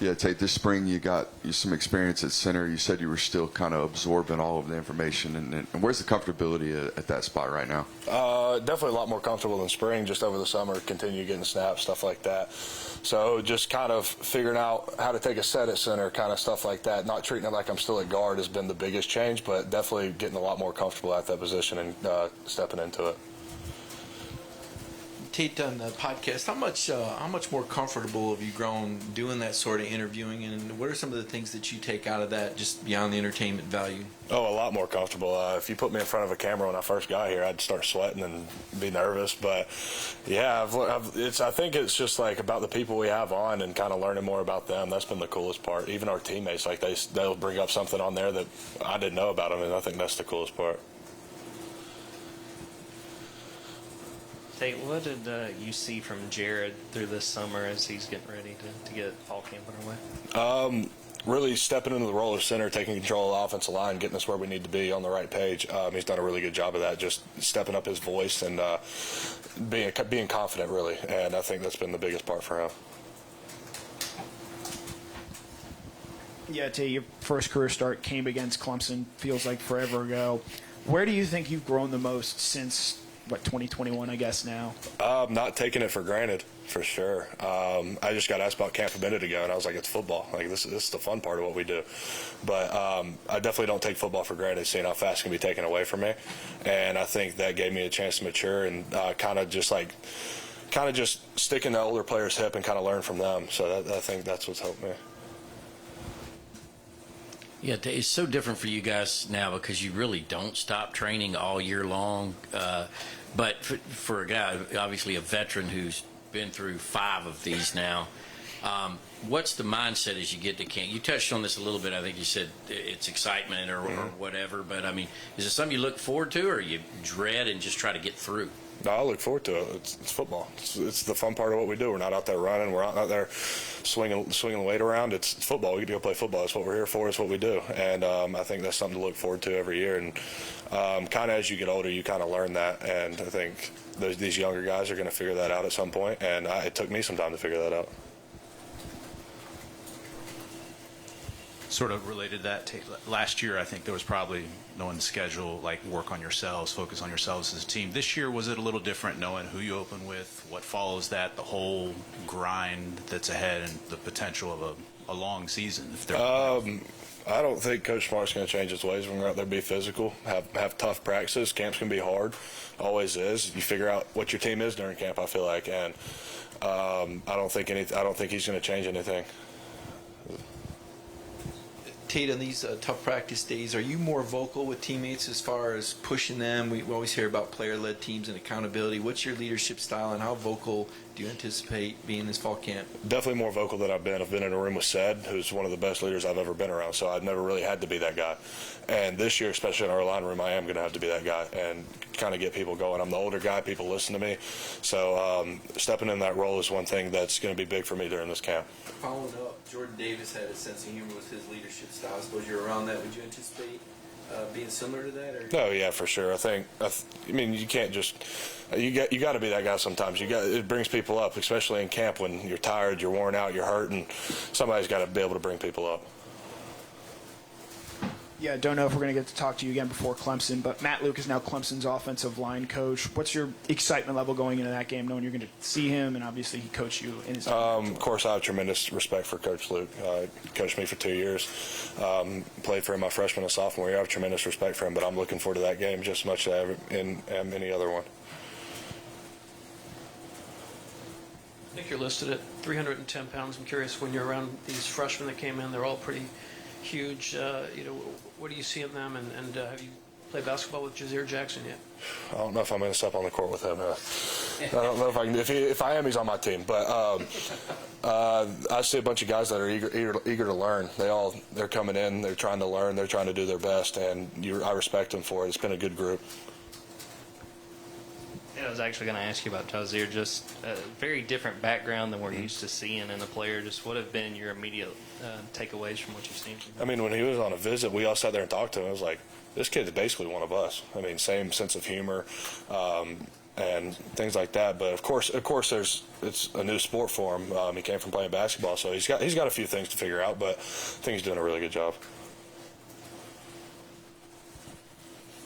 Yeah, Tate, this spring you got some experience at center. You said you were still kind of absorbing all of the information. And where's the comfortability at that spot right now? Definitely a lot more comfortable than spring, just over the summer, continue getting snaps, stuff like that. So just kind of figuring out how to take a set at center, kind of stuff like that. Not treating it like I'm still at guard has been the biggest change, but definitely getting a lot more comfortable at that position and stepping into it. Tate, on the podcast, how much more comfortable have you grown doing that sort of interviewing, and what are some of the things that you take out of that just beyond the entertainment value? Oh, a lot more comfortable. If you put me in front of a camera when I first got here, I'd start sweating and be nervous. But yeah, I think it's just like about the people we have on and kind of learning more about them. That's been the coolest part. Even our teammates, like they'll bring up something on there that I didn't know about them, and I think that's the coolest part. Tate, what did you see from Jared through this summer as he's getting ready to get fall camp underway? Really stepping into the role of center, taking control of the offensive line, getting us where we need to be on the right page. He's done a really good job of that, just stepping up his voice and being confident, really. And I think that's been the biggest part for him. Yeah, Tate, your first career start came against Clemson, feels like forever ago. Where do you think you've grown the most since 2021, I guess, now? Not taking it for granted, for sure. I just got asked about camp a minute ago, and I was like, it's football. Like, this is the fun part of what we do. But I definitely don't take football for granted, seeing how fast it can be taken away from me. And I think that gave me a chance to mature and kind of just stick in the older players' hip and kind of learn from them. So I think that's what's helped me. Yeah, it's so different for you guys now because you really don't stop training all year long. But for a guy, obviously a veteran who's been through 5 of these now, what's the mindset as you get to camp? You touched on this a little bit. I think you said it's excitement or whatever. But, I mean, is it something you look forward to or you dread and just try to get through? No, I look forward to it. It's football. It's the fun part of what we do. We're not out there running. We're not out there swinging the weight around. It's football. We get to go play football. That's what we're here for. It's what we do. And I think that's something to look forward to every year. And kind of as you get older, you kind of learn that. And I think these younger guys are going to figure that out at some point. And it took me some time to figure that out. Sort of related to that, last year I think there was probably no one's schedule, like work on yourselves, focus on yourselves as a team. This year, was it a little different knowing who you open with, what follows that, the whole grind that's ahead and the potential of a long season? I don't think Coach Smart's going to change his ways. We're going to go out there, be physical, have tough practices. Camp's going to be hard, always is. You figure out what your team is during camp, I feel like, and I don't think he's going to change anything. Tate, on these tough practice days, are you more vocal with teammates as far as pushing them? We always hear about player-led teams and accountability. What's your leadership style, and how vocal do you anticipate being this fall camp? Definitely more vocal than I've been. I've been in a room with Sed, who's one of the best leaders I've ever been around, so I've never really had to be that guy. And this year, especially in our line room, I am going to have to be that guy and kind of get people going. I'm the older guy. People listen to me. So stepping in that role is one thing that's going to be big for me during this camp. Following up, Jordan Davis had a sense of humor with his leadership style. I suppose you're around that. Would you anticipate being similar to that? Or? Oh yeah, for sure. I mean, you can't just you got to be that guy sometimes. It brings people up, especially in camp when you're tired, you're worn out, you're hurt, and somebody's got to be able to bring people up. Yeah, don't know if we're going to get to talk to you again before Clemson, but Matt Luke is now Clemson's offensive line coach. What's your excitement level going into that game, knowing you're going to see him, and obviously he coached you in his Of course, I have tremendous respect for Coach Luke. He coached me for 2 years, played for him my freshman and sophomore year. I have tremendous respect for him, but I'm looking forward to that game just as much as I am any other one. I think you're listed at 310 pounds. I'm curious, when you're around these freshmen that came in, they're all pretty huge. What do you see in them, and have you played basketball with Jazeer Jackson yet? I don't know if I'm going to step on the court with him. I don't know if I can. If I am, he's on my team. But I see a bunch of guys that are eager to learn. They're coming in. They're trying to learn. They're trying to do their best, and I respect them for it. It's been a good group. I was actually going to ask you about Jazeer. Just a very different background than we're used to seeing in a player. Just what have been your immediate takeaways from what you've seen from him? I mean, when he was on a visit, we all sat there and talked to him. I was like, this kid's basically one of us. I mean, same sense of humor. and things like that. But of course, it's a new sport for him. He came from playing basketball, so he's got a few things to figure out. But I think he's doing a really good job.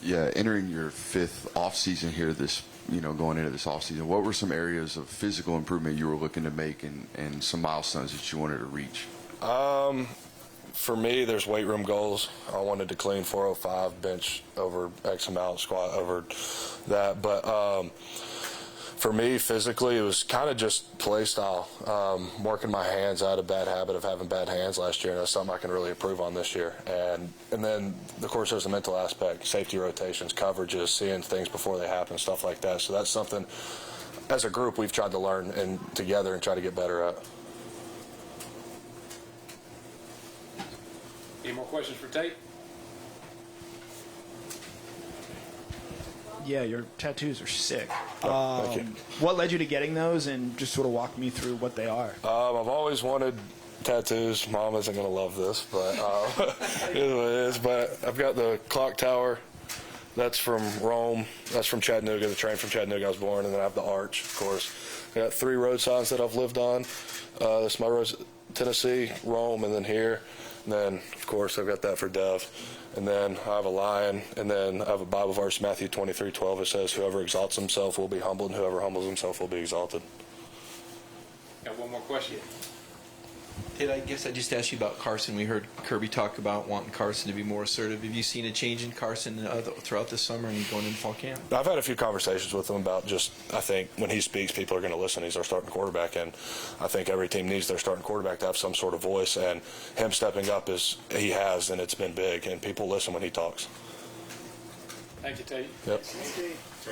Yeah, entering your 5th off season here, going into this off season, what were some areas of physical improvement you were looking to make, and some milestones that you wanted to reach? For me, there's weight room goals. I wanted to clean 405, bench over X amount, squat over that. But for me, physically, it was kind of just play style, working my hands. I had a bad habit of having bad hands last year, and that's something I can really improve on this year. And then, of course, there's the mental aspect, safety rotations, coverages, seeing things before they happen, stuff like that. So that's something, as a group, we've tried to learn together and try to get better at. Any more questions for Tate? Yeah, your tattoos are sick. Thank you. What led you to getting those, and just sort of walk me through what they are? I've always wanted tattoos. Mom isn't going to love this, but it is what it is. But I've got the clock tower. That's from Rome. That's from Chattanooga, the train from Chattanooga I was born. And then I have the arch, of course. I got 3 road signs that I've lived on. This is my road, Tennessee, Rome, and then here. And then, of course, I've got that for Dev. And then I have a lion. And then I have a Bible verse, Matthew 23:12. It says, "Whoever exalts himself will be humbled, and whoever humbles himself will be exalted." Got one more question. Tate, I guess I just asked you about Carson. We heard Kirby talk about wanting Carson to be more assertive. Have you seen a change in Carson throughout the summer and going into fall camp? I've had a few conversations with him about just, I think when he speaks, people are going to listen. He's our starting quarterback, and I think every team needs their starting quarterback to have some sort of voice, and him stepping up he has, and it's been big, and people listen when he talks. Thank you, Tate. Yep. Thanks for